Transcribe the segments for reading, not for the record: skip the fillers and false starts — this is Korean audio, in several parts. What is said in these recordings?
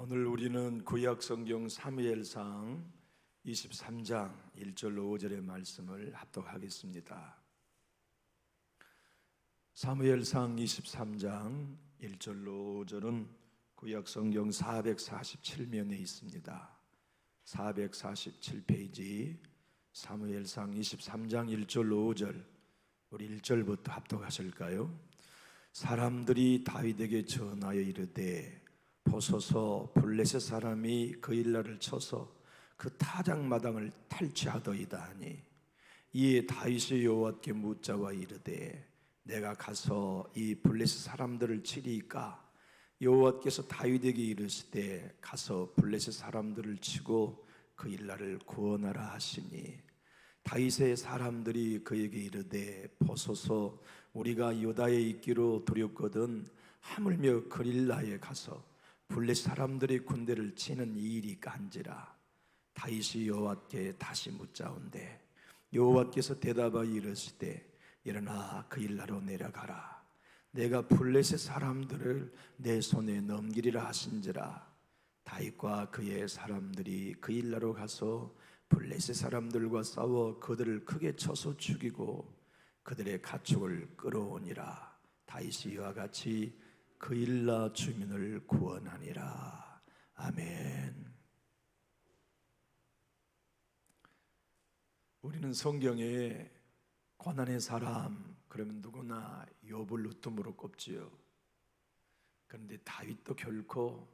오늘 우리는 구약 성경 사무엘상 23장 1절로 5절의 말씀을 합독하겠습니다. 사무엘상 23장 1절로 5절은 구약 성경 447면에 있습니다. 447페이지 사무엘상 23장 1절로 5절, 우리 1절부터 합독하실까요? 사람들이 다윗에게 전하여 이르되 보소서, 블레셋 사람이 그 일날을 쳐서 그 타작마당을 탈취하더이다 하니, 이에 다윗이 여호와께 묻자와 이르되 내가 가서 이 블레셋 사람들을 치리이까? 여호와께서 다윗에게 이르시되 가서 블레셋 사람들을 치고 그 일날을 구원하라 하시니, 다윗의 사람들이 그에게 이르되 보소서, 우리가 유다에 있기로 두렵거든 하물며 그릴라에 가서 블레셋 사람들의 군대를 치는 이 일이 간지라. 다윗이 여호와께 다시 묻자온대 여호와께서 대답하여 이르시되 일어나 그 일나로 내려가라. 내가 블레셋 사람들을 내 손에 넘기리라 하신지라. 다윗과 그의 사람들이 그 일나로 가서 블레셋 사람들과 싸워 그들을 크게 쳐서 죽이고 그들의 가축을 끌어오니라. 다윗이 이와 같이 그 일나 주민을 구원하니라. 아멘. 우리는 성경에 고난의 사람 그러면 누구나 욥을 으뜸으로 꼽지요. 그런데 다윗도 결코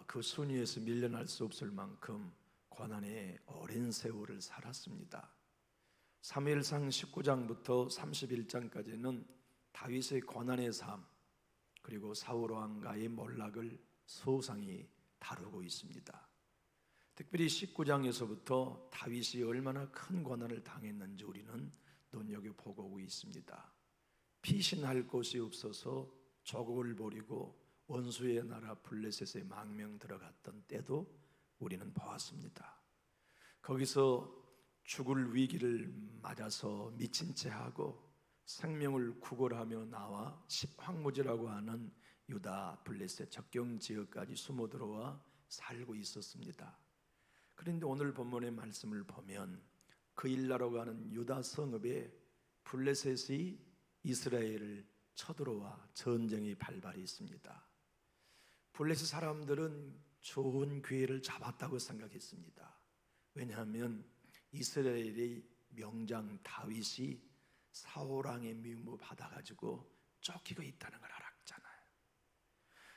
그 순위에서 밀려날 수 없을 만큼 고난의 오랜 세월을 살았습니다. 사무엘상 19장부터 31장까지는 다윗의 고난의 삶 그리고 사울 왕과의 몰락을 소상히 다루고 있습니다. 특별히 19장에서부터 다윗이 얼마나 큰 고난을 당했는지 우리는 눈여겨보고 있습니다. 피신할 곳이 없어서 조국을 버리고 원수의 나라 블레셋에 망명 들어갔던 때도 우리는 보았습니다. 거기서 죽을 위기를 맞아서 미친 채 하고 생명을 구걸하며 나와 십황무지라고 하는 유다 블레셋 접경 지역까지 숨어 들어와 살고 있었습니다. 그런데 오늘 본문의 말씀을 보면 그 일나라고 하는 유다 성읍에 블레셋이 이스라엘을 쳐들어와 전쟁이 발발이 있습니다. 블레셋 사람들은 좋은 기회를 잡았다고 생각했습니다. 왜냐하면 이스라엘의 명장 다윗이 사울왕의 미움을 받아가지고 쫓기고 있다는 걸 알았잖아요.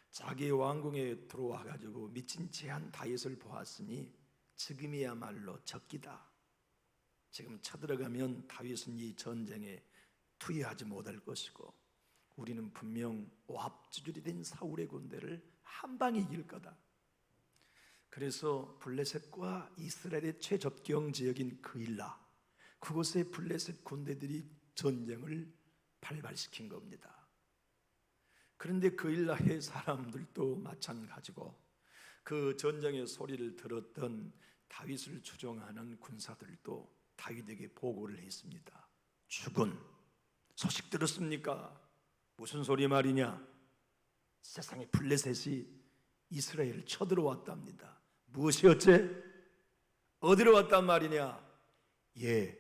자기 왕궁에 들어와가지고 미친 채 한 다윗을 보았으니 지금이야말로 적기다. 지금 쳐들어가면 다윗은 이 전쟁에 투여하지 못할 것이고 우리는 분명 오합지졸이 된 사울의 군대를 한 방에 이길 거다. 그래서 블레셋과 이스라엘의 최접경 지역인 그일라, 그곳에 블레셋 군대들이 전쟁을 발발시킨 겁니다. 그런데 그일라의 사람들도 마찬가지고 그 전쟁의 소리를 들었던 다윗을 추종하는 군사들도 다윗에게 보고를 했습니다. 죽은 소식 들었습니까? 무슨 소리 말이냐? 세상에 블레셋이 이스라엘을 쳐들어왔답니다. 무엇이 어째? 어디로 왔단 말이냐? 예,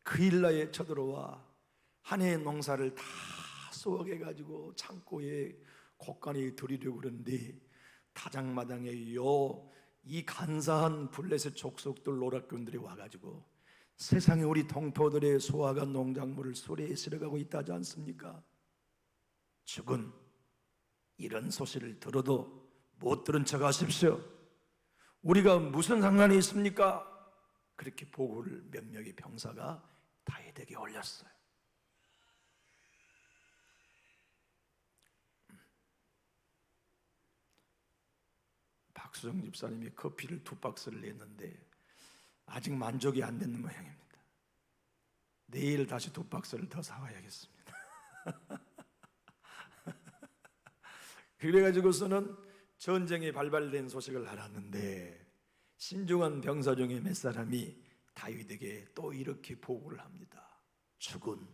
그일라에 쳐들어와 한 해의 농사를 다 쏘아가지고 창고에 곳간히 들이려고 그러는데 타작마당에 이 간사한 블레셋 족속들 노략군들이 와가지고 세상에 우리 동포들의 소화간 농작물을 수레에 실어가고 있다지 않습니까? 죽은 이런 소식을 들어도 못 들은 척 하십시오. 우리가 무슨 상관이 있습니까? 그렇게 보고를 몇 명의 병사가 다윗에게 올렸어요. 박수정 집사님이 커피를 2박스를 냈는데 아직 만족이 안 되는 모양입니다. 내일 다시 2박스를 더 사와야겠습니다. 그래가지고서는 전쟁이 발발된 소식을 알았는데 신중한 병사 중에 몇 사람이 다윗에게 또 이렇게 보고를 합니다. 죽은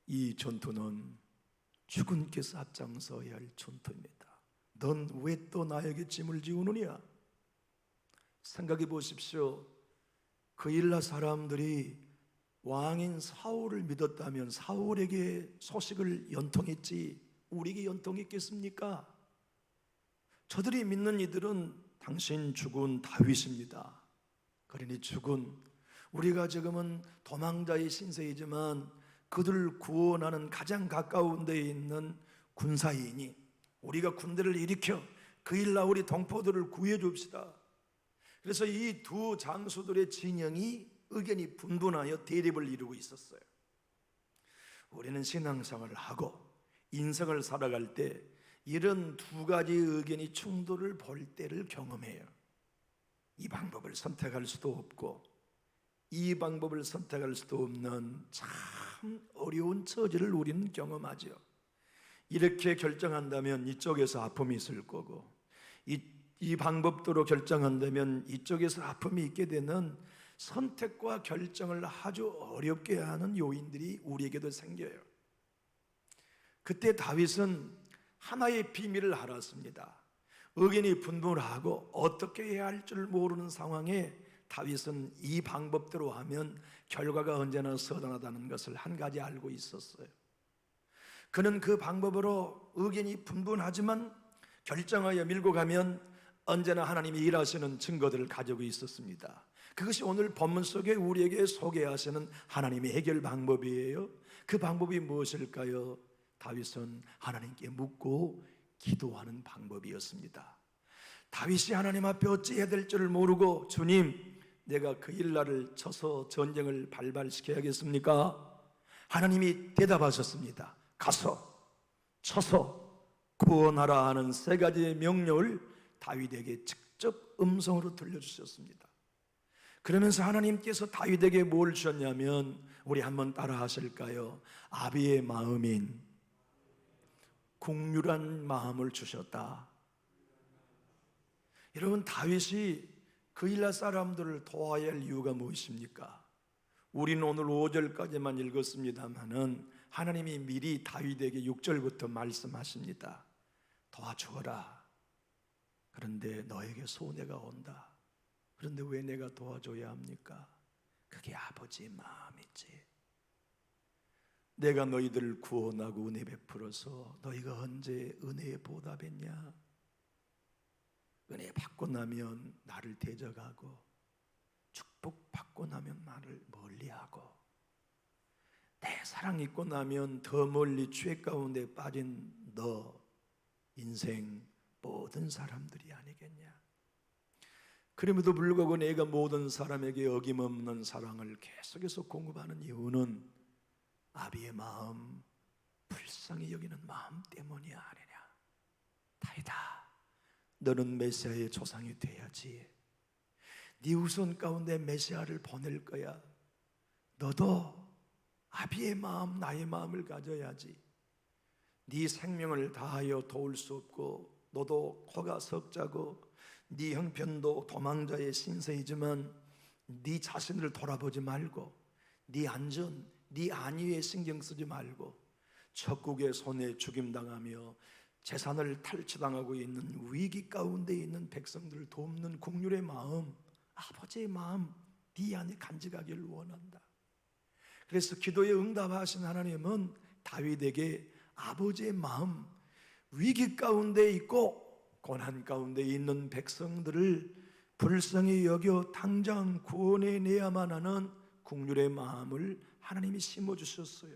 이 전투는 주군께서 앞장서야 할 전투입니다. 넌 왜 또 나에게 짐을 지우느냐? 생각해 보십시오. 그일라 사람들이 왕인 사울을 믿었다면 사울에게 소식을 연통했지 우리에게 연통했겠습니까? 저들이 믿는 이들은 당신 죽은 다윗입니다. 그러니 죽은, 우리가 지금은 도망자의 신세이지만 그들을 구원하는 가장 가까운 데에 있는 군사이니 우리가 군대를 일으켜 그일라 우리 동포들을 구해 줍시다. 그래서 이 두 장수들의 진영이 의견이 분분하여 대립을 이루고 있었어요. 우리는 신앙생활을 하고 인생을 살아갈 때 이런 두 가지 의견이 충돌을 벌 때를 경험해요. 이 방법을 선택할 수도 없고 이 방법을 선택할 수도 없는 참 어려운 처지를 우리는 경험하죠. 이렇게 결정한다면 이쪽에서 아픔이 있을 거고 이 방법대로 결정한다면 이쪽에서 아픔이 있게 되는 선택과 결정을 아주 어렵게 하는 요인들이 우리에게도 생겨요. 그때 다윗은 하나의 비밀을 알았습니다. 의견이 분분하고 어떻게 해야 할 줄 모르는 상황에 다윗은 이 방법대로 하면 결과가 언제나 서운하다는 것을 한 가지 알고 있었어요. 그는 그 방법으로 의견이 분분하지만 결정하여 밀고 가면 언제나 하나님이 일하시는 증거들을 가지고 있었습니다. 그것이 오늘 본문 속에 우리에게 소개하시는 하나님의 해결 방법이에요. 그 방법이 무엇일까요? 다윗은 하나님께 묻고 기도하는 방법이었습니다. 다윗이 하나님 앞에 어찌해야 될 줄을 모르고 주님, 내가 그일라를 쳐서 전쟁을 발발시켜야겠습니까? 하나님이 대답하셨습니다. 가서 쳐서 구원하라 하는 세 가지의 명령을 다윗에게 직접 음성으로 들려주셨습니다. 그러면서 하나님께서 다윗에게 뭘 주셨냐면 우리 한번 따라 하실까요? 아비의 마음인 국률한 마음을 주셨다. 여러분, 다윗이 그일라 사람들을 도와야 할 이유가 무엇입니까? 우리는 오늘 5절까지만 읽었습니다마는 하나님이 미리 다윗에게 6절부터 말씀하십니다. 도와주어라. 그런데 너에게 손해가 온다. 그런데 왜 내가 도와줘야 합니까? 그게 아버지의 마음이지. 내가 너희들을 구원하고 은혜 베풀어서 너희가 언제 은혜에 보답했냐? 은혜 받고 나면 나를 대적하고 축복 받고 나면 나를 멀리하고 내 사랑 있고 나면 더 멀리 죄 가운데 빠진 너 인생 모든 사람들이 아니겠냐? 그럼에도 불구하고 내가 모든 사람에게 어김없는 사랑을 계속해서 공급하는 이유는 아비의 마음, 불쌍히 여기는 마음 때문이 아니냐? 다윗아, 너는 메시아의 조상이 돼야지. 네 후손 가운데 메시아를 보낼 거야. 너도 아비의 마음, 나의 마음을 가져야지. 네 생명을 다하여 도울 수 없고 너도 코가 석자고 네 형편도 도망자의 신세이지만 네 자신을 돌아보지 말고 네 안전, 네 안위에 신경 쓰지 말고 적국의 손에 죽임당하며 재산을 탈취당하고 있는 위기 가운데 있는 백성들을 돕는 국률의 마음, 아버지의 마음 네 안에 간직하기를 원한다. 그래서 기도에 응답하신 하나님은 다윗에게 아버지의 마음, 위기 가운데 있고 고난 가운데 있는 백성들을 불쌍히 여겨 당장 구원해내야만 하는 국률의 마음을 하나님이 심어주셨어요.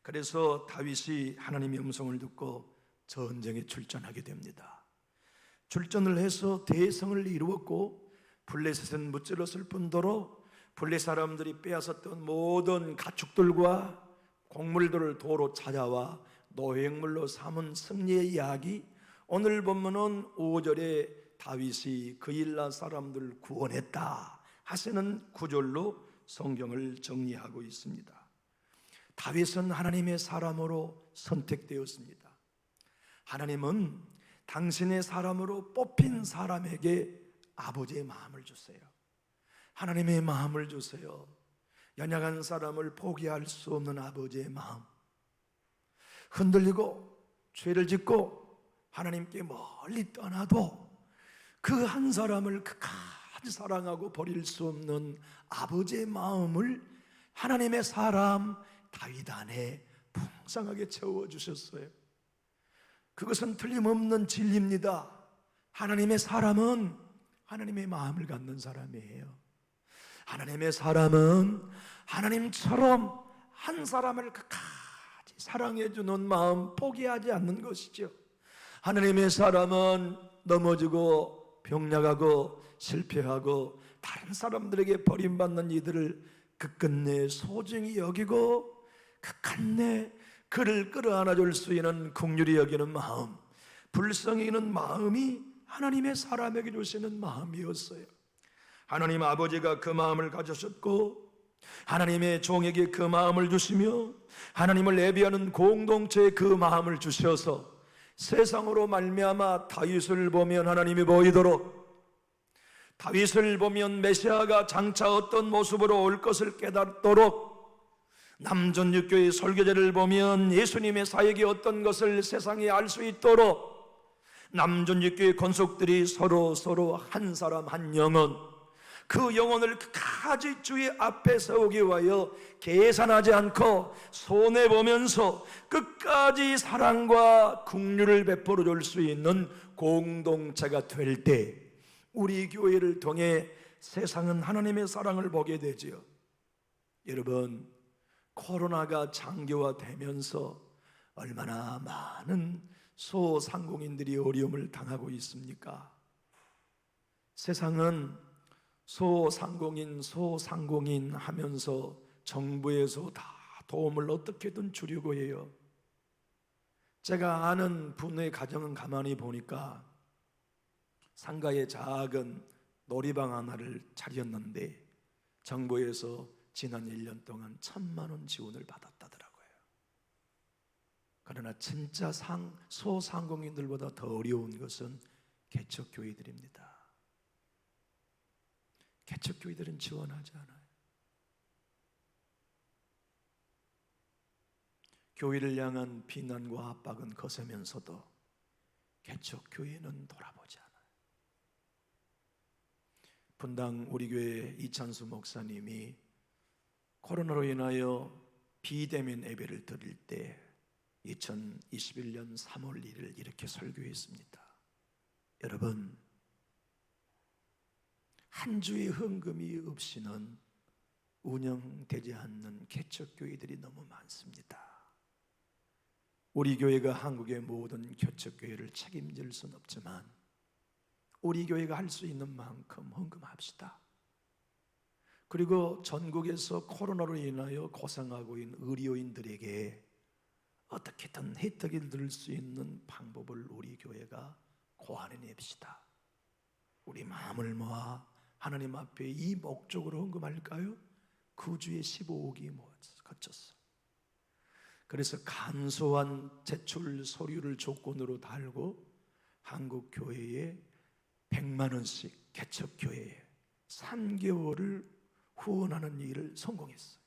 그래서 다윗이 하나님의 음성을 듣고 전쟁에 출전하게 됩니다. 출전을 해서 대성을 이루었고 블레셋은 무찌렀을 뿐더러 블레 사람들이 빼앗았던 모든 가축들과 곡물들을 도로 찾아와 노획물로 삼은 승리의 이야기, 오늘 본문은 5절에 다윗이 그일라 사람들을 구원했다 하시는 구절로 성경을 정리하고 있습니다. 다윗은 하나님의 사람으로 선택되었습니다. 하나님은 당신의 사람으로 뽑힌 사람에게 아버지의 마음을 주세요. 하나님의 마음을 주세요. 연약한 사람을 포기할 수 없는 아버지의 마음, 흔들리고 죄를 짓고 하나님께 멀리 떠나도 그 한 사람을 끝까지 사랑하고 버릴 수 없는 아버지의 마음을 하나님의 사람 다윗 안에 풍성하게 채워주셨어요. 그것은 틀림없는 진리입니다. 하나님의 사람은 하나님의 마음을 갖는 사람이에요. 하나님의 사람은 하나님처럼 한 사람을 끝까지 사랑해주는 마음 포기하지 않는 것이죠. 하나님의 사람은 넘어지고 병약하고 실패하고 다른 사람들에게 버림받는 이들을 끝끝내 소중히 여기고 끝끝내 그를 끌어안아줄 수 있는 긍휼히 여기는 마음, 불쌍히 여기는 마음이 하나님의 사람에게 주시는 마음이었어요. 하나님 아버지가 그 마음을 가졌었고 하나님의 종에게 그 마음을 주시며 하나님을 예비하는 공동체에 그 마음을 주셔서 세상으로 말미암아 다윗을 보면 하나님이 보이도록, 다윗을 보면 메시아가 장차 어떤 모습으로 올 것을 깨닫도록, 남전육교의 설교제를 보면 예수님의 사역이 어떤 것을 세상에 알 수 있도록, 남전육교의 권속들이 서로 한 사람 한 영혼, 그 영혼을 끝까지 주의 앞에 세우기 위하여 계산하지 않고 손해보면서 끝까지 사랑과 긍휼을 베풀어 줄 수 있는 공동체가 될 때 우리 교회를 통해 세상은 하나님의 사랑을 보게 되지요. 여러분, 코로나가 장기화되면서 얼마나 많은 소상공인들이 어려움을 당하고 있습니까? 세상은 소상공인 하면서 정부에서 다 도움을 어떻게든 주려고 해요. 제가 아는 분의 가정은 가만히 보니까 상가에 작은 놀이방 하나를 차렸는데 정부에서 지난 1년 동안 1,000만 원 지원을 받았다더라고요. 그러나 진짜 소상공인들보다 더 어려운 것은 개척교회들입니다. 개척교회들은 지원하지 않아요. 교회를 향한 비난과 압박은 거세면서도 개척교회는 돌아보지 않아요. 분당 우리 교회 이찬수 목사님이 코로나로 인하여 비대면 예배를 드릴 때 2021년 3월 1일 이렇게 설교했습니다. 여러분, 한 주의 헌금이 없이는 운영되지 않는 개척교회들이 너무 많습니다. 우리 교회가 한국의 모든 개척교회를 책임질 수는 없지만 우리 교회가 할 수 있는 만큼 헌금합시다. 그리고 전국에서 코로나로 인하여 고생하고 있는 의료인들에게 어떻게든 혜택을 들 수 있는 방법을 우리 교회가 고안해냅시다. 우리 마음을 모아 하나님 앞에 이 목적으로 헌금할까요? 그 주에 15억이 거쳤어. 그래서 간소한 제출 서류를 조건으로 달고 한국 교회에 100만 원씩 개척교회에 3개월을 후원하는 일을 성공했어요.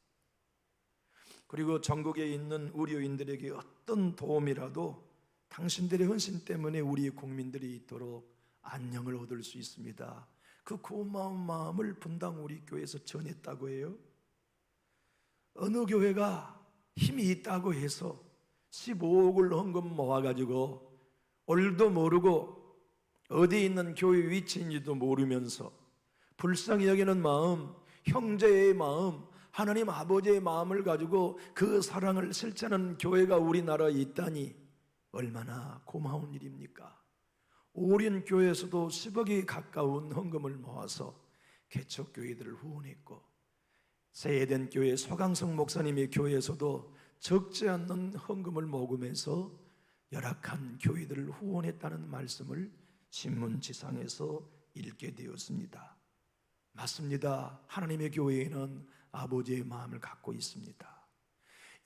그리고 전국에 있는 의료인들에게 어떤 도움이라도 당신들의 헌신 때문에 우리 국민들이 있도록 안녕을 얻을 수 있습니다. 그 고마운 마음을 분당 우리 교회에서 전했다고 해요. 어느 교회가 힘이 있다고 해서 15억을 헌금 모아가지고 얼도 모르고 어디에 있는 교회 위치인지도 모르면서 불쌍히 여기는 마음, 형제의 마음, 하나님 아버지의 마음을 가지고 그 사랑을 실천하는 교회가 우리나라에 있다니 얼마나 고마운 일입니까? 오륜 교회에서도 10억이 가까운 헌금을 모아서 개척교회들을 후원했고, 세eden 교회 소강성 목사님의 교회에서도 적지 않는 헌금을 모금해서 열악한 교회들을 후원했다는 말씀을 신문지상에서 읽게 되었습니다. 맞습니다. 하나님의 교회에는 아버지의 마음을 갖고 있습니다.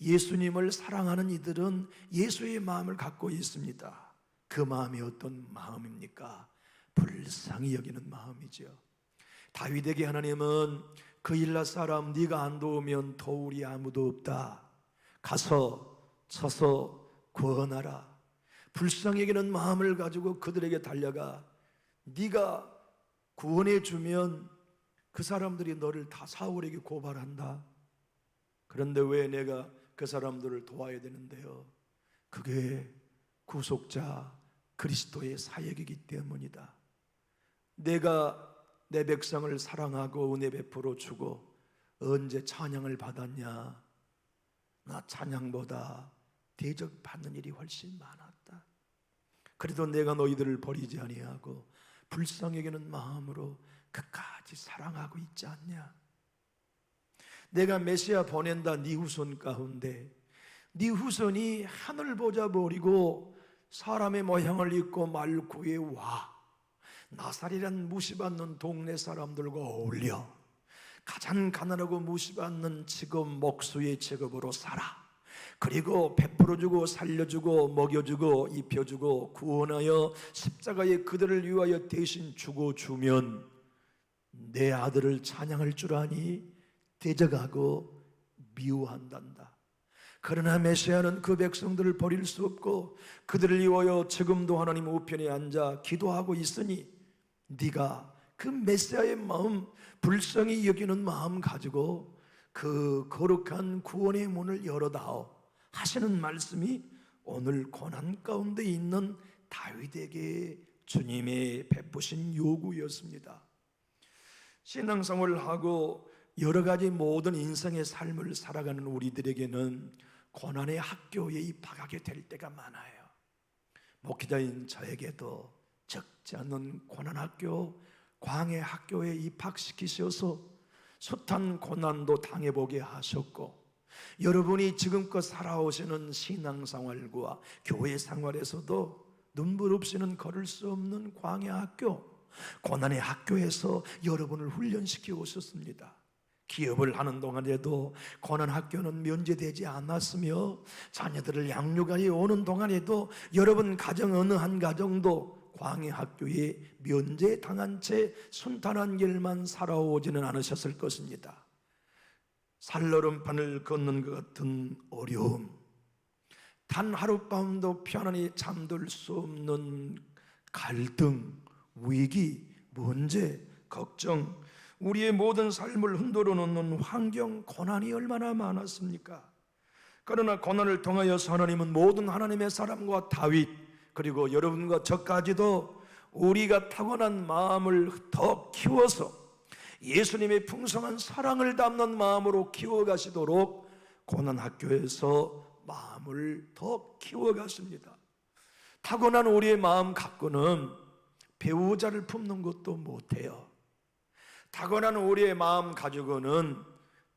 예수님을 사랑하는 이들은 예수의 마음을 갖고 있습니다. 그 마음이 어떤 마음입니까? 불쌍히 여기는 마음이죠. 다윗에게 하나님은 그일라 사람 네가 안 도우면 도울이 아무도 없다. 가서 서서 구원하라. 불쌍히 여기는 마음을 가지고 그들에게 달려가 네가 구원해 주면 그 사람들이 너를 다 사울에게 고발한다. 그런데 왜 내가 그 사람들을 도와야 되는데요? 그게 구속자 그리스도의 사역이기 때문이다. 내가 내 백성을 사랑하고 은혜 베풀어 주고 언제 찬양을 받았냐? 나 찬양보다 대접받는 일이 훨씬 많았다. 그래도 내가 너희들을 버리지 아니하고 불쌍히 여기는 마음으로 끝까지 사랑하고 있지 않냐? 내가 메시아 보낸다 네 후손 가운데 네 후손이 하늘 보자 버리고 사람의 모양을 입고 말구에 와 나살이란 무시받는 동네 사람들과 어울려 가장 가난하고 무시받는 직업 목수의 직업으로 살아. 그리고 베풀어주고 살려주고 먹여주고 입혀주고 구원하여 십자가에 그들을 위하여 대신 죽어주면 내 아들을 찬양할 줄 아니 대적하고 미워한단다. 그러나 메시아는 그 백성들을 버릴 수 없고 그들을 위하여 지금도 하나님 우편에 앉아 기도하고 있으니 네가 그 메시아의 마음, 불쌍히 여기는 마음 가지고 그 거룩한 구원의 문을 열어다오 하시는 말씀이 오늘 고난 가운데 있는 다윗에게 주님의 베푸신 요구였습니다. 신앙생활을 하고 여러 가지 모든 인생의 삶을 살아가는 우리들에게는 고난의 학교에 입학하게 될 때가 많아요. 목회자인 저에게도 적지 않은 고난 학교, 광해 학교에 입학시키셔서 숱한 고난도 당해보게 하셨고, 여러분이 지금껏 살아오시는 신앙생활과 교회 생활에서도 눈물 없이는 걸을 수 없는 광해 학교, 고난의 학교에서 여러분을 훈련시켜 오셨습니다. 기업을 하는 동안에도 고난 학교는 면제되지 않았으며 자녀들을 양육하여 오는 동안에도 여러분 가정 어느 한 가정도 광해 학교에 면제당한 채 순탄한 길만 살아오지는 않으셨을 것입니다. 살얼음판을 걷는 것 같은 어려움, 단 하룻밤도 편안히 잠들 수 없는 갈등, 위기, 문제, 걱정, 우리의 모든 삶을 흔들어 놓는 환경, 고난이 얼마나 많았습니까? 그러나 고난을 통하여서 하나님은 모든 하나님의 사람과 다윗, 그리고 여러분과 저까지도 우리가 타고난 마음을 더 키워서 예수님의 풍성한 사랑을 담는 마음으로 키워가시도록 고난학교에서 마음을 더 키워갔습니다. 타고난 우리의 마음 갖고는 배우자를 품는 것도 못해요. 타고난 우리의 마음 가지고는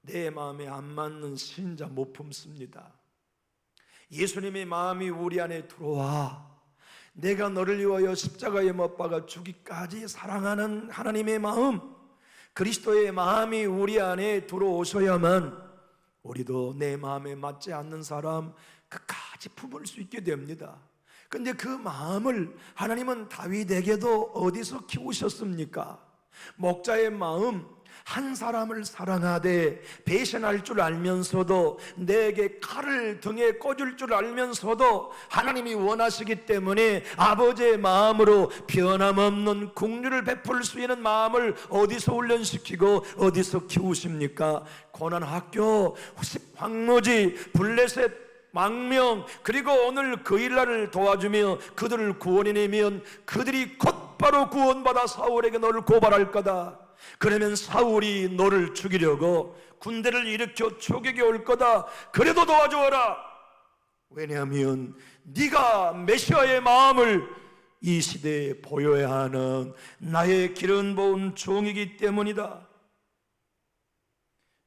내 마음에 안 맞는 신자 못 품습니다. 예수님의 마음이 우리 안에 들어와 내가 너를 위하여 십자가에 못 박아 죽기까지 사랑하는 하나님의 마음, 그리스도의 마음이 우리 안에 들어오셔야만 우리도 내 마음에 맞지 않는 사람 끝까지 품을 수 있게 됩니다. 근데 그 마음을 하나님은 다윗에게도 어디서 키우셨습니까? 목자의 마음, 한 사람을 사랑하되 배신할 줄 알면서도 내게 칼을 등에 꽂을 줄 알면서도 하나님이 원하시기 때문에 아버지의 마음으로 변함없는 긍휼을 베풀 수 있는 마음을 어디서 훈련시키고 어디서 키우십니까? 고난학교, 황무지, 블레셋, 망명, 그리고 오늘 그 일날을 도와주며 그들을 구원해내면 그들이 곧바로 구원받아 사울에게 너를 고발할 거다. 그러면 사울이 너를 죽이려고 군대를 일으켜 추격해 올 거다. 그래도 도와주어라. 왜냐하면 네가 메시아의 마음을 이 시대에 보여야 하는 나의 기름 부은 종이기 때문이다.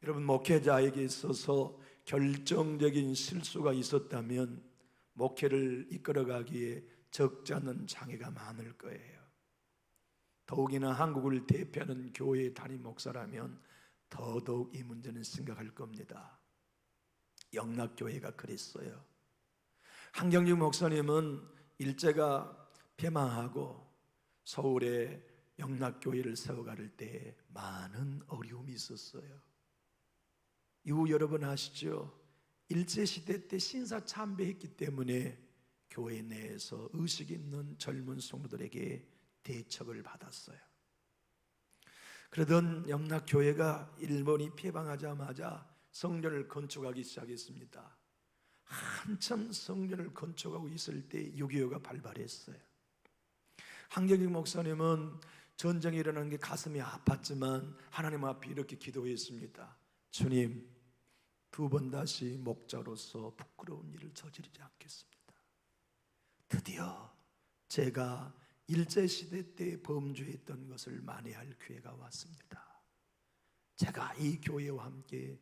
여러분, 목회자에게 있어서 결정적인 실수가 있었다면 목회를 이끌어가기에 적지 않은 장애가 많을 거예요. 더욱이나 한국을 대표하는 교회 담임 목사라면 더더욱 이 문제는 심각할 겁니다. 영락교회가 그랬어요. 한경직 목사님은 일제가 폐망하고 서울에 영락교회를 세워갈 때 많은 어려움이 있었어요. 이후 여러분 아시죠? 일제시대 때 신사참배했기 때문에 교회 내에서 의식 있는 젊은 성도들에게 대척을 받았어요. 그러던 영락교회가 일본이 패방하자마자 성전을 건축하기 시작했습니다. 한참 성전을 건축하고 있을 때 6.25가 발발했어요. 한경익 목사님은 전쟁이 일어나는 게 가슴이 아팠지만 하나님 앞에 이렇게 기도했습니다. 주님, 2번 다시 목자로서 부끄러운 일을 저지르지 않겠습니다. 드디어 제가 일제시대 때 범죄했던 것을 만회할 기회가 왔습니다. 제가 이 교회와 함께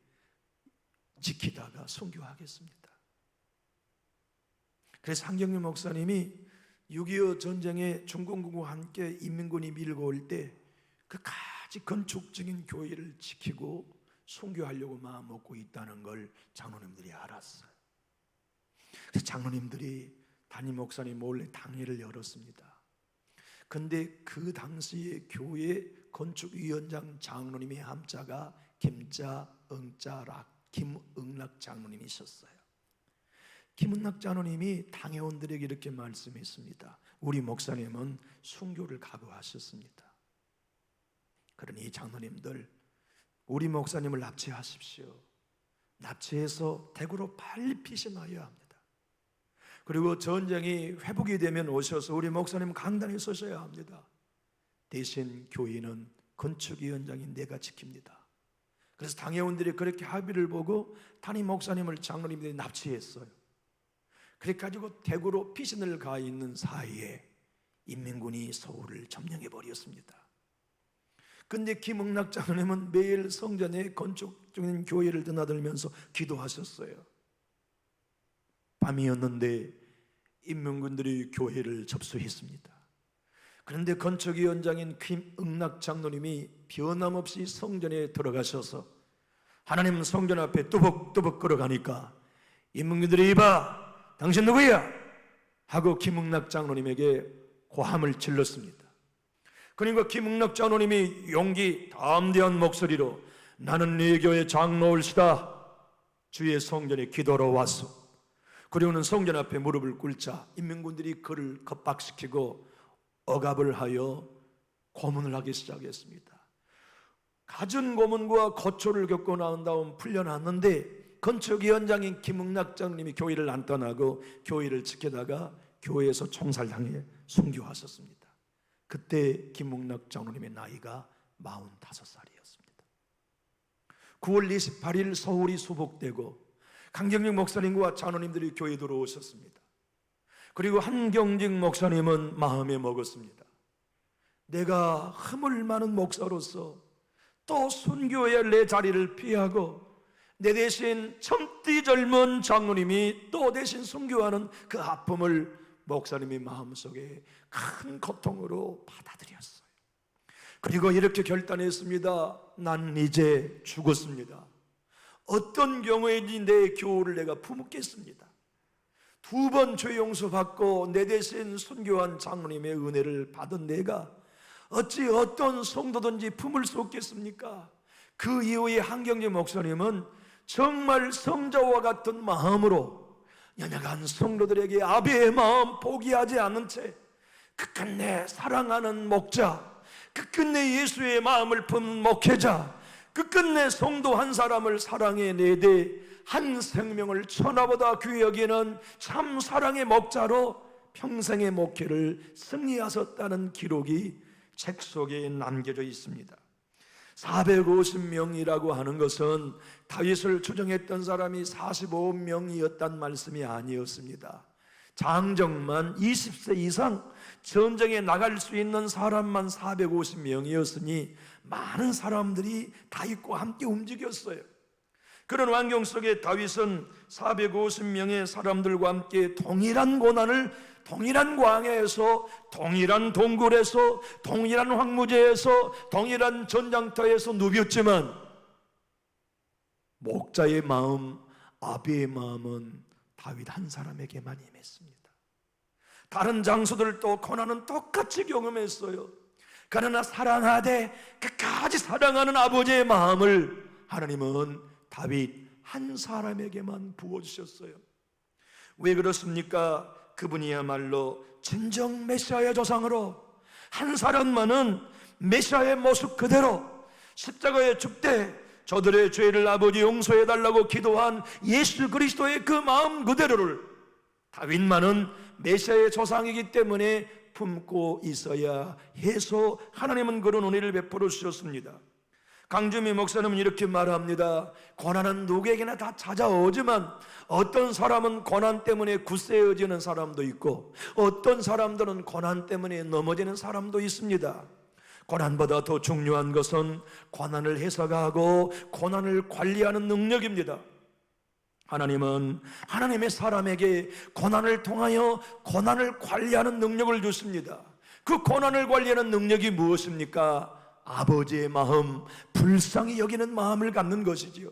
지키다가 순교하겠습니다. 그래서 한경림 목사님이 6.25 전쟁에 중공군과 함께 인민군이 밀고 올 때 그까지 건축 중인 교회를 지키고 순교하려고 마음 먹고 있다는 걸 장로님들이 알았어요. 그래서 장로님들이 담임 목사님 몰래 당회를 열었습니다. 근데 그 당시에 교회 건축위원장 장로님의 함자가 김자, 응자락, 김응락 장로님이셨어요. 김응락 장로님이 당회원들에게 이렇게 말씀했습니다. 우리 목사님은 순교를 각오하셨습니다. 그러니 장로님들, 우리 목사님을 납치하십시오. 납치해서 대구로 빨리 피신하여야 합니다. 그리고 전쟁이 회복이 되면 오셔서 우리 목사님 강단에 서셔야 합니다. 대신 교회는 건축위원장인 내가 지킵니다. 그래서 당회원들이 그렇게 합의를 보고 담임 목사님을 장로님들이 납치했어요. 그래가지고 대구로 피신을 가 있는 사이에 인민군이 서울을 점령해 버렸습니다. 근데 김응락 장로님은 매일 성전에 건축 중인 교회를 드나들면서 기도하셨어요. 밤이었는데 인민군들이 교회를 접수했습니다. 그런데 건축위원장인 김응락 장로님이 변함없이 성전에 들어가셔서 하나님 성전 앞에 뚜벅뚜벅 걸어가니까 인민군들이 이봐, 당신 누구야? 하고 김응락 장로님에게 고함을 질렀습니다. 그러니까 김응락 장로님이 용기 담대한 목소리로 나는 네 교회 장로올시다. 주의 성전에 기도로 왔소. 그리고는 성전 앞에 무릎을 꿇자 인민군들이 그를 겁박시키고 억압을 하여 고문을 하기 시작했습니다. 갖은 고문과 고초를 겪고 나온 다음 풀려났는데 건축위원장인 김응락 장로님이 교회를 안 떠나고 교회를 지키다가 교회에서 총살당해 순교하셨습니다. 그때 김응락 장로님의 나이가 45살이었습니다. 9월 28일 서울이 수복되고 강경직 목사님과 장로님들이 교회에 들어오셨습니다. 그리고 한경직 목사님은 마음에 먹었습니다. 내가 허물 많은 목사로서 또 순교해야 할 내 자리를 피하고 내 대신 젊디 젊은 장로님이 또 대신 순교하는 그 아픔을 목사님의 마음속에 큰 고통으로 받아들였어요. 그리고 이렇게 결단했습니다. 난 이제 죽었습니다. 어떤 경우에든지 내 교우를 내가 품겠습니다. 2번 죄 용서 받고 내 대신 순교한 장로님의 은혜를 받은 내가 어찌 어떤 성도든지 품을 수 없겠습니까? 그 이후에 한경재 목사님은 정말 성자와 같은 마음으로 연약한 성도들에게 아비의 마음 포기하지 않는 채 끝끝내 사랑하는 목자, 끝끝내 예수의 마음을 품는 목회자, 끝끝내 성도 한 사람을 사랑해내되 한 생명을 천하보다 귀히 여기는 참 사랑의 목자로 평생의 목회를 승리하셨다는 기록이 책 속에 남겨져 있습니다. 450명이라고 하는 것은 다윗을 추종했던 사람이 45명이었단 말씀이 아니었습니다. 장정만 20세 이상 전쟁에 나갈 수 있는 사람만 450명이었으니 많은 사람들이 다윗과 함께 움직였어요. 그런 환경 속에 다윗은 450명의 사람들과 함께 동일한 고난을 동일한 광야에서, 동일한 동굴에서, 동일한 황무지에서, 동일한 전장터에서 누볐지만 목자의 마음, 아비의 마음은 다윗 한 사람에게만 임했습니다. 다른 장수들도 고난은 똑같이 경험했어요. 그러나 사랑하되 끝까지 사랑하는 아버지의 마음을 하나님은 다윗 한 사람에게만 부어주셨어요. 왜 그렇습니까? 그분이야말로 진정 메시아의 조상으로 한 사람만은 메시아의 모습 그대로 십자가에 죽되 저들의 죄를 아버지 용서해 달라고 기도한 예수 그리스도의 그 마음 그대로를 다윗만은 메시아의 조상이기 때문에 품고 있어야 해서 하나님은 그런 은혜를 베풀어 주셨습니다. 강주미 목사님은 이렇게 말합니다. 고난은 누구에게나 다 찾아오지만 어떤 사람은 고난 때문에 굳세어지는 사람도 있고 어떤 사람들은 고난 때문에 넘어지는 사람도 있습니다. 고난보다 더 중요한 것은 고난을 해석하고 고난을 관리하는 능력입니다. 하나님은 하나님의 사람에게 고난을 통하여 고난을 관리하는 능력을 주십니다. 그 고난을 관리하는 능력이 무엇입니까? 아버지의 마음, 불쌍히 여기는 마음을 갖는 것이지요.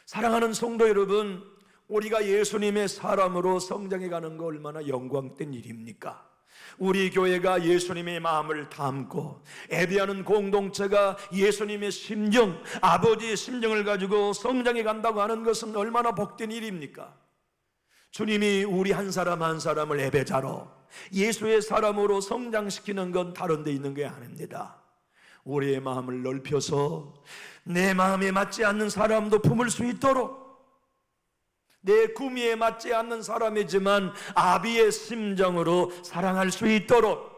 사랑하는 성도 여러분, 우리가 예수님의 사람으로 성장해 가는 거 얼마나 영광된 일입니까? 우리 교회가 예수님의 마음을 담고 예배하는 공동체가 예수님의 심정, 아버지의 심정을 가지고 성장해 간다고 하는 것은 얼마나 복된 일입니까? 주님이 우리 한 사람 한 사람을 예배자로 예수의 사람으로 성장시키는 건 다른 데 있는 게 아닙니다. 우리의 마음을 넓혀서 내 마음에 맞지 않는 사람도 품을 수 있도록, 내 구미에 맞지 않는 사람이지만 아비의 심정으로 사랑할 수 있도록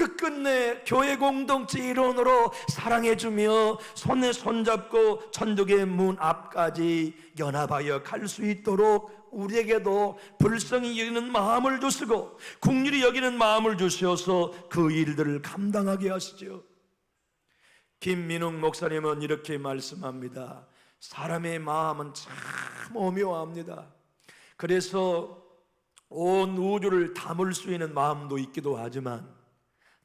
끝끝내 교회 공동체 일원으로 사랑해주며 손에 손잡고 천국의 문 앞까지 연합하여 갈 수 있도록 우리에게도 불쌍히 여기는 마음을 주시고 긍휼히 여기는 마음을 주셔서 그 일들을 감당하게 하시죠. 김민웅 목사님은 이렇게 말씀합니다. 사람의 마음은 참 오묘합니다. 그래서 온 우주를 담을 수 있는 마음도 있기도 하지만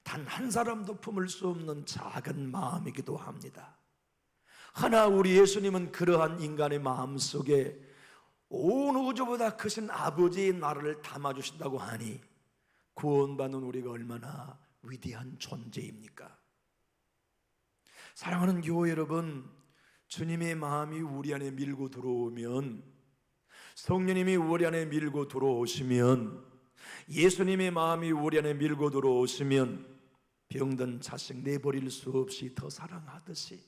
단 한 사람도 품을 수 없는 작은 마음이기도 합니다. 하나 우리 예수님은 그러한 인간의 마음 속에 온 우주보다 크신 아버지의 나라를 담아주신다고 하니 구원받는 우리가 얼마나 위대한 존재입니까? 사랑하는 교회 여러분, 주님의 마음이 우리 안에 밀고 들어오면, 성령님이 우리 안에 밀고 들어오시면, 예수님의 마음이 우리 안에 밀고 들어오시면 병든 자식 내버릴 수 없이 더 사랑하듯이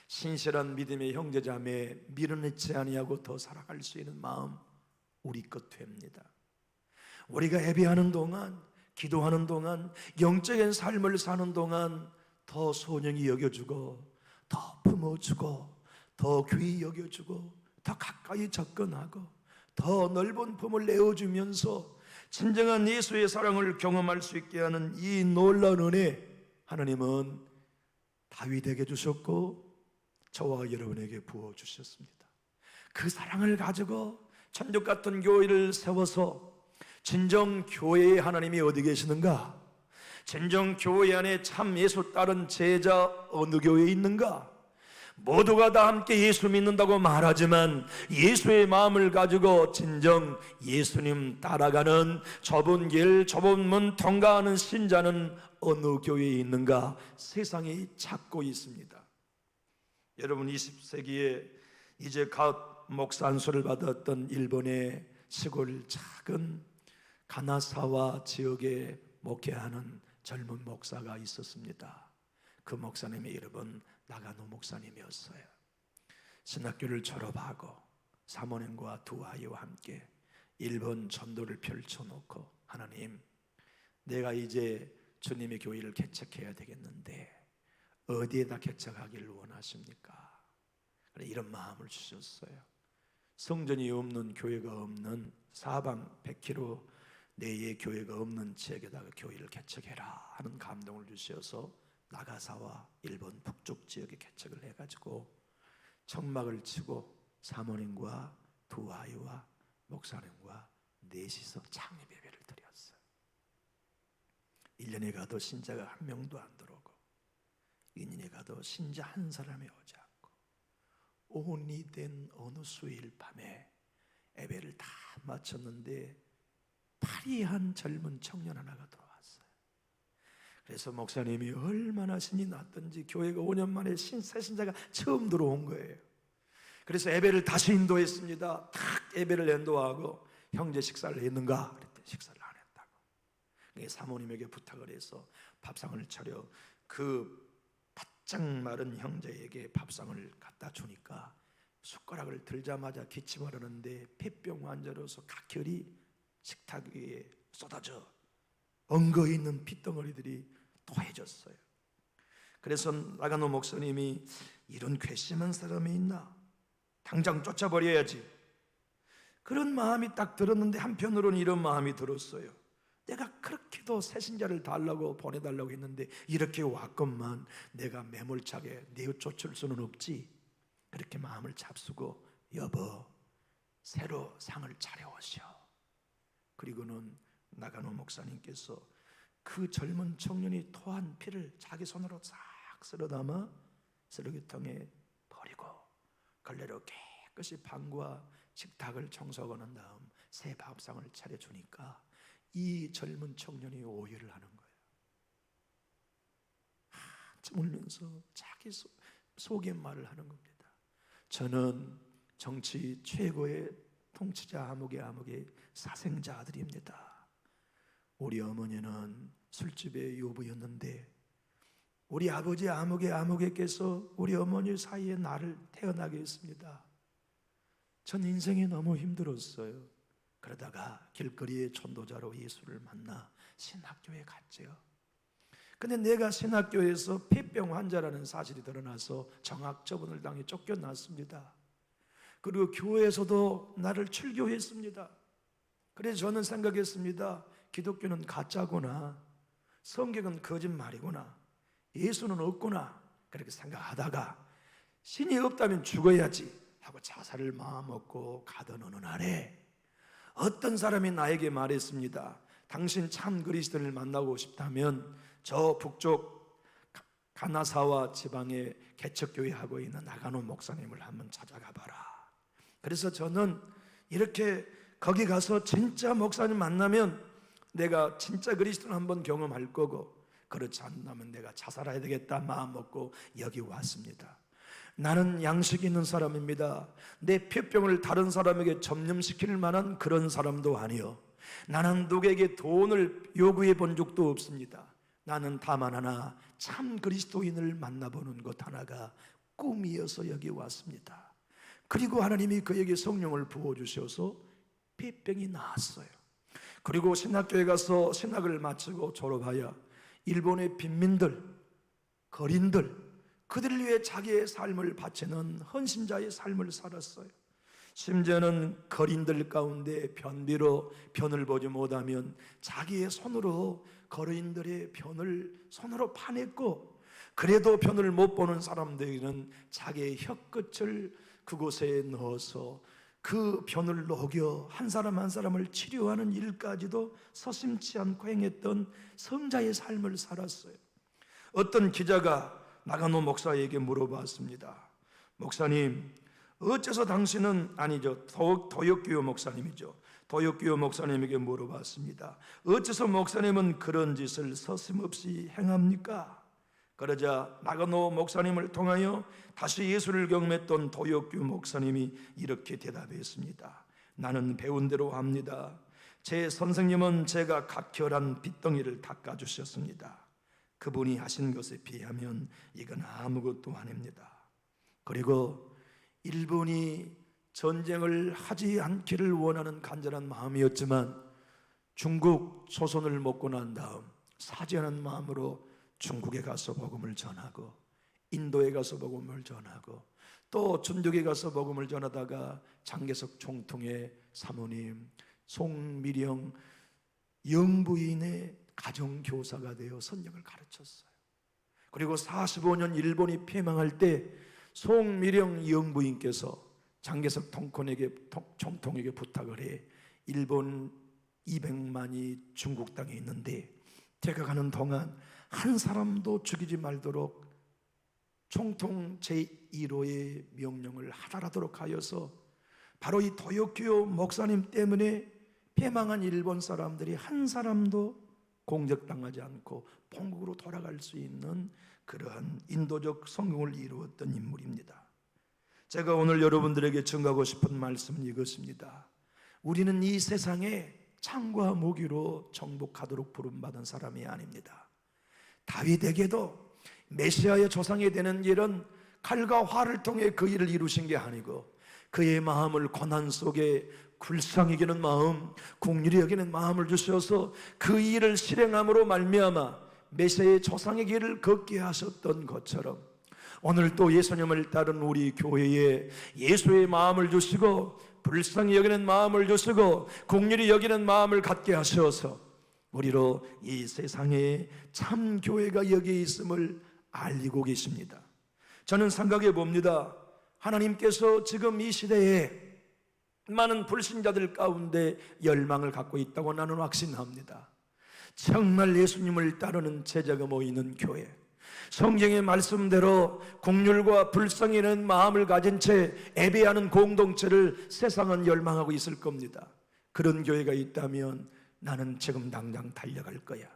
신실한 믿음의 형제자매 밀어내지 아니하고 더 살아갈 수 있는 마음 우리 것 됩니다. 우리가 예배하는 동안, 기도하는 동안, 영적인 삶을 사는 동안 더 소중히 여겨주고 더 품어주고 더 귀히 여겨주고 더 가까이 접근하고 더 넓은 품을 내어주면서 진정한 예수의 사랑을 경험할 수 있게 하는 이 놀라운 은혜, 하나님은 다윗에게 주셨고 저와 여러분에게 부어주셨습니다. 그 사랑을 가지고 천국 같은 교회를 세워서 진정 교회의 하나님이 어디 계시는가? 진정 교회 안에 참 예수 따른 제자 어느 교회에 있는가? 모두가 다 함께 예수 믿는다고 말하지만 예수의 마음을 가지고 진정 예수님 따라가는 좁은 길 좁은 문 통과하는 신자는 어느 교회에 있는가? 세상에 찾고 있습니다. 여러분, 20세기에 이제 갓 목사 안수를 받았던 일본의 시골 작은 가나사와 지역에 목회하는 젊은 목사가 있었습니다. 그 목사님의 이름은 나가노 목사님이었어요. 신학교를 졸업하고 사모님과 두 아이와 함께 일본 전도를 펼쳐놓고, 하나님, 내가 이제 주님의 교회를 개척해야 되겠는데 어디에다 개척하기를 원하십니까? 이런 마음을 주셨어요. 성전이 없는, 교회가 없는 사방 100km 내에 교회가 없는 지역에다가 교회를 개척해라 하는 감동을 주셔서 나가사와 일본 북쪽 지역에 개척을 해가지고 청막을 치고 사모님과 두 아이와 목사님과 넷이서 창립 예배를 드렸어요. 1년에 가도 신자가 한 명도 안 들어오고 2년에 가도 신자 한 사람이 오지 않고 오온이 된 어느 수요일 밤에 예배를 다 마쳤는데 파리한 젊은 청년 하나가 들어왔어요. 그래서 목사님이 얼마나 신이 났던지 교회가 5년 만에 새 신자가 처음 들어온 거예요. 그래서 예배를 다시 인도했습니다. 탁 예배를 인도하고 형제 식사를 했는가? 그랬더니 식사를 안 했다고. 사모님에게 부탁을 해서 밥상을 차려 그 바짝 마른 형제에게 밥상을 갖다 주니까 숟가락을 들자마자 기침하려는데 폐병 환자로서 각혈이 식탁 위에 쏟아져 엉거 있는 핏덩어리들이 토해졌어요. 그래서 나가노 목사님이 이런 괘씸한 사람이 있나? 당장 쫓아버려야지. 그런 마음이 딱 들었는데 한편으로는 이런 마음이 들었어요. 내가 그렇게도 새신자를 달라고 보내달라고 했는데 이렇게 왔건만 내가 매몰차게 내쫓을 수는 없지. 그렇게 마음을 잡수고 여보 새로 상을 차려오시오. 그리고는 나가노 목사님께서 그 젊은 청년이 토한 피를 자기 손으로 싹 쓸어 담아 쓰레기통에 버리고 걸레로 깨끗이 방과 식탁을 청소하고 난 다음 새 밥상을 차려주니까 이 젊은 청년이 오해를 하는 거예요. 한참 울면서 자기 속의 말을 하는 겁니다. 저는 정치 최고의 통치자 아무개 사생자 아들입니다. 우리 어머니는 술집의 요부였는데 우리 아버지 아무개께서 우리 어머니 사이에 나를 태어나게 했습니다. 전 인생이 너무 힘들었어요. 그러다가 길거리의 전도자로 예수를 만나 신학교에 갔죠. 근데 내가 신학교에서 폐병 환자라는 사실이 드러나서 정학 처분을 당해 쫓겨났습니다. 그리고 교회에서도 나를 출교했습니다. 그래서 저는 생각했습니다. 기독교는 가짜구나, 성경은 거짓말이구나, 예수는 없구나, 그렇게 생각하다가 신이 없다면 죽어야지 하고 자살을 마음먹고 가던 어느 날에 어떤 사람이 나에게 말했습니다. 당신 참 그리스도를 만나고 싶다면 저 북쪽 가나사와 지방에 개척교회 하고 있는 나가노 목사님을 한번 찾아가 봐라. 그래서 저는 이렇게 거기 가서 진짜 목사님 만나면 내가 진짜 그리스도를 한번 경험할 거고, 그렇지 않다면 내가 자살해야 되겠다 마음 먹고 여기 왔습니다. 나는 양식 있는 사람입니다. 내 폐병을 다른 사람에게 전염시킬 만한 그런 사람도 아니요, 나는 누구에게 돈을 요구해 본 적도 없습니다. 나는 다만 하나 참 그리스도인을 만나보는 것 하나가 꿈이어서 여기 왔습니다. 그리고 하나님이 그에게 성령을 부어주셔서 폐병이 나았어요. 그리고 신학교에 가서 신학을 마치고 졸업하여 일본의 빈민들, 거린들, 그들을 위해 자기의 삶을 바치는 헌신자의 삶을 살았어요. 심지어는 거린들 가운데 변비로 변을 보지 못하면 자기의 손으로 거린들의 변을 손으로 파냈고, 그래도 변을 못 보는 사람들은 자기의 혀끝을 그곳에 넣어서 그 변을 녹여 한 사람 한 사람을 치료하는 일까지도 서심치 않고 행했던 성자의 삶을 살았어요. 어떤 기자가 나가노 목사에게 물어봤습니다. 목사님, 어째서 당신은, 아니죠, 도역교회 목사님이죠, 도역교회 목사님에게 물어봤습니다. 어째서 목사님은 그런 짓을 서슴없이 행합니까? 그러자 나가노 목사님을 통하여 다시 예수를 경험했던 도역교회 목사님이 이렇게 대답했습니다. 나는 배운 대로 합니다. 제 선생님은 제가 각혈한 핏덩이를 닦아주셨습니다. 그분이 하신 것에 비하면 이건 아무것도 아닙니다. 그리고 일본이 전쟁을 하지 않기를 원하는 간절한 마음이었지만 중국 조선을 먹고 난 다음 사죄하는 마음으로 중국에 가서 복음을 전하고, 인도에 가서 복음을 전하고, 또 전주에 가서 복음을 전하다가 장개석 총통의 사모님 송미령 영부인의 가정교사가 되어 선역을 가르쳤어요. 그리고 45년 일본이 패망할 때 송미령 영부인께서 장개석 총통에게 부탁을 해 일본 200만이 중국 땅에 있는데 데려가는 동안 한 사람도 죽이지 말도록 총통 제1호의 명령을 하달하도록 하여서 바로 이 도요키요 목사님 때문에 패망한 일본 사람들이 한 사람도 공격당하지 않고 본국으로 돌아갈 수 있는 그러한 인도적 성공을 이루었던 인물입니다. 제가 오늘 여러분들에게 전하고 싶은 말씀은 이것입니다. 우리는 이 세상에 창과 무기로 정복하도록 부름받은 사람이 아닙니다. 다윗에게도 메시아의 조상이 되는 일은 칼과 활을 통해 그 일을 이루신 게 아니고 그의 마음을 고난 속에 불쌍히 여기는 마음, 긍휼히 여기는 마음을 주셔서 그 일을 실행함으로 말미암아 메시아의 조상의 길을 걷게 하셨던 것처럼 오늘 또 예수님을 따른 우리 교회에 예수의 마음을 주시고 불쌍히 여기는 마음을 주시고 긍휼히 여기는 마음을 갖게 하셔서 우리로 이 세상에 참 교회가 여기 있음을 알리고 계십니다. 저는 생각해 봅니다. 하나님께서 지금 이 시대에 많은 불신자들 가운데 열망을 갖고 있다고 나는 확신합니다. 정말 예수님을 따르는 제자가 모이는 교회, 성경의 말씀대로 긍휼과 불쌍히 여기는 마음을 가진 채 예배하는 공동체를 세상은 열망하고 있을 겁니다. 그런 교회가 있다면 나는 지금 당장 달려갈 거야.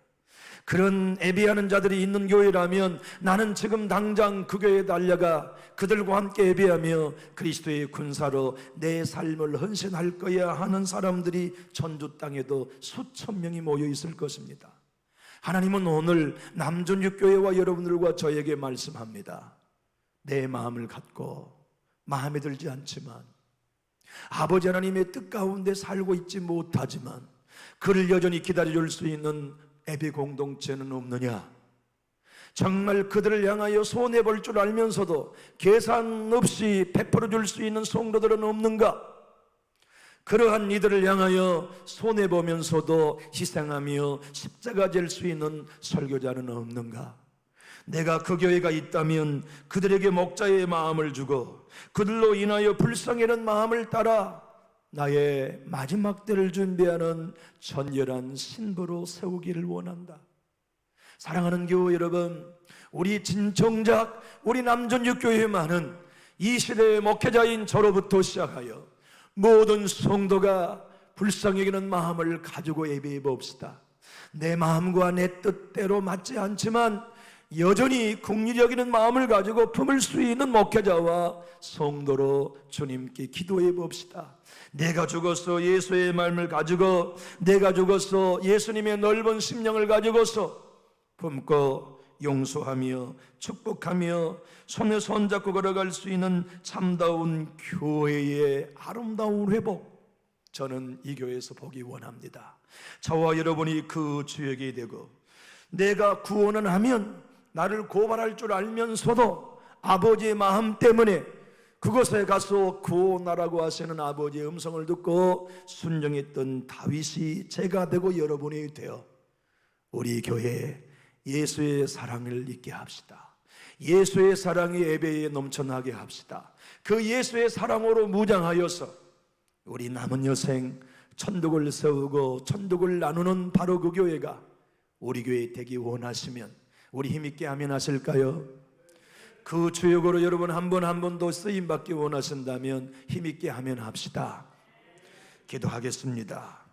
그런 예배하는 자들이 있는 교회라면 나는 지금 당장 그 교회에 달려가 그들과 함께 예배하며 그리스도의 군사로 내 삶을 헌신할 거야 하는 사람들이 전주 땅에도 수천 명이 모여 있을 것입니다. 하나님은 오늘 남전육교회와 여러분들과 저에게 말씀합니다. 내 마음을 갖고 마음에 들지 않지만 아버지 하나님의 뜻 가운데 살고 있지 못하지만 그를 여전히 기다려줄 수 있는 예배 공동체는 없느냐? 정말 그들을 향하여 손해볼 줄 알면서도 계산 없이 베풀어 줄 수 있는 성도들은 없는가? 그러한 이들을 향하여 손해보면서도 희생하며 십자가 질 수 있는 설교자는 없는가? 내가 그 교회가 있다면 그들에게 목자의 마음을 주고 그들로 인하여 불쌍히는 마음을 따라 나의 마지막 때를 준비하는 전열한 신부로 세우기를 원한다. 사랑하는 교회 여러분, 우리 진청작, 우리 남전육교회에 많은 이 시대의 목회자인 저로부터 시작하여 모든 성도가 불쌍히 여기는 마음을 가지고 예배해 봅시다. 내 마음과 내 뜻대로 맞지 않지만 여전히 긍휼히 여기는 마음을 가지고 품을 수 있는 목회자와 성도로 주님께 기도해 봅시다. 내가 죽어서 예수의 마음을 가지고 내가 죽어서 예수님의 넓은 심령을 가지고서 품고 용서하며 축복하며 손에 손잡고 걸어갈 수 있는 참다운 교회의 아름다운 회복, 저는 이 교회에서 보기 원합니다. 저와 여러분이 그 주역이 되고 내가 구원을 하면 나를 고발할 줄 알면서도 아버지의 마음 때문에 그곳에 가서 구원하라고 하시는 아버지의 음성을 듣고 순종했던 다윗이 제가 되고 여러분이 되어 우리 교회에 예수의 사랑을 잊게 합시다. 예수의 사랑이 예배에 넘쳐나게 합시다. 그 예수의 사랑으로 무장하여서 우리 남은 여생 천국을 세우고 천국을 나누는 바로 그 교회가 우리 교회 되기 원하시면 우리 힘있게 아멘 하실까요? 그 주역으로 여러분 한 분 한 분도 쓰임받기 원하신다면 힘있게 아멘 합시다. 기도하겠습니다.